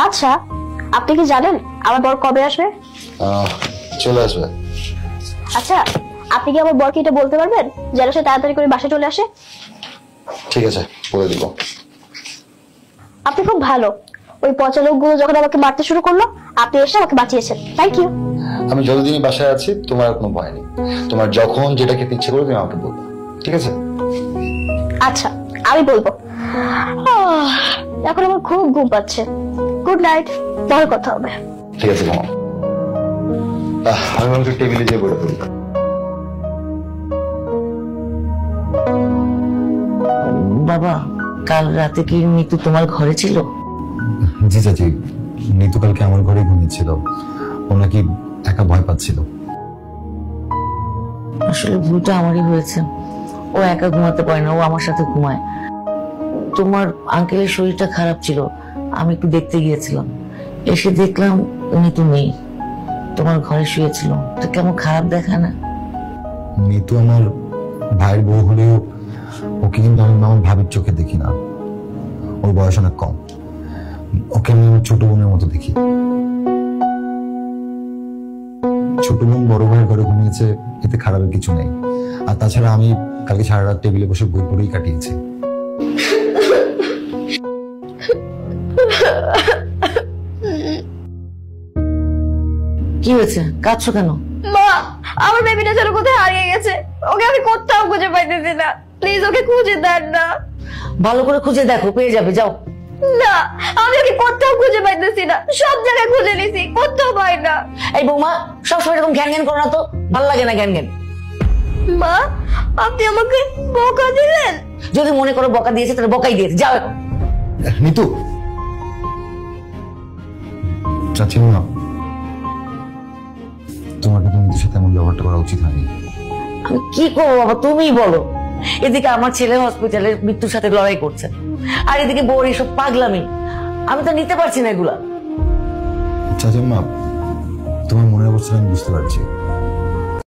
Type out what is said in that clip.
আচ্ছা, আপনি কি জানেন আমার বর কবে আসবে? চলে আসবে। আচ্ছা, আপনি কি আমার বরকে এটা বলতে পারবেন যেন সে তাড়াতাড়ি করে বাসায় চলে আসে? ঠিক আছে, বলে দিব। আপনি খুব ভালো। ওই পচা লোকগুলো যখন আমাকে মারতে শুরু করলো, আপনি এসে আমাকে বাঁচিয়েছেন। Thank you. আমি যতদিনই বাসায় আছি তোমার কোনো ভয় নেই। তোমার যখন যেটা খেতে ইচ্ছে করবে তুমি আমাকে বলবে, ঠিক আছে? আচ্ছা, আমি বলবো। এখন আমার খুব ঘুম পাচ্ছে। গুড নাইট, পরে কথা হবে। ঠিক আছে ঘুমাও। আমি আমাকে টেবিলে যেয়ে বলে ফেলি। বাবা, কাল রাতে কি নিতু তোমার ঘরে ছিল? জি চাচি, নিতু কালকে আমার ঘরে ঘুমিয়েছিল। ও নাকি একা ভয় পাচ্ছিল। আসলে ভুলটা আমারই হয়েছে। ও একা ঘুমাতে পারে না, ও আমার সাথে ঘুমায়। তোমার আঙ্কেলের শরীরটা খারাপ ছিল, আমি একটু দেখতে গিয়েছিলাম। এসে দেখলাম নিতু নেই, তোমার ঘরে শুয়েছিল। তো কেমন খারাপ দেখায় না? নিতু আমার ভাইয়ের বউ হলেও ওকে কিন্তু আমি আমার ভাবির চোখে দেখি না। ওর বয়স অনেক কম। ওকে আমি আমার ছোট বোনের মতো দেখি। ছোট বোন বড় ভাইয়ের ঘরে ঘুমিয়েছে, এতে খারাপের কিছু নেই। আর তাছাড়া আমি কালকে সারা রাত টেবিলে বসে বই পড়েই কাটিয়েছি। কি হয়েছে, কাঁদছো কেন? মা, আমার বেবিটা যেন কোথায় হারিয়ে গেছে। ওকে আমি কোথাও খুঁজে পাইতেছি না। প্লিজ ওকে খুঁজে দেন না। ভালো করে খুঁজে দেখো, পেয়ে যাবে, যাও। না, আমি ওকে কোথাও খুঁজে পাইতেছি না। সব জায়গায় খুঁজে নিছি, কোথাও পাই না। এই বৌমা, সবসময় এরকম ঘ্যান ঘ্যান করো না তো, ভালো লাগে না ঘ্যান ঘ্যান। মা, আপনি আমাকে বকা দিলেন? যদি মনে করো বকা দিয়েছে তাহলে বকাই দিয়েছে, যাও এখন। নিতু, চাচি না, তোমার কিন্তু নিতুর সাথে এমন ব্যবহারটা করা উচিত হয়নি। আমি কি করবো বাবা, তুমিই বলো। এদিকে আমার ছেলে হসপিটালে মৃত্যুর সাথে লড়াই করছে, আর এদিকে বউর এসব পাগলামি। আমি তো নিতে পারছি না এগুলা। চাচি মা, তোমার মনের অবস্থা আমি বুঝতে পারছি।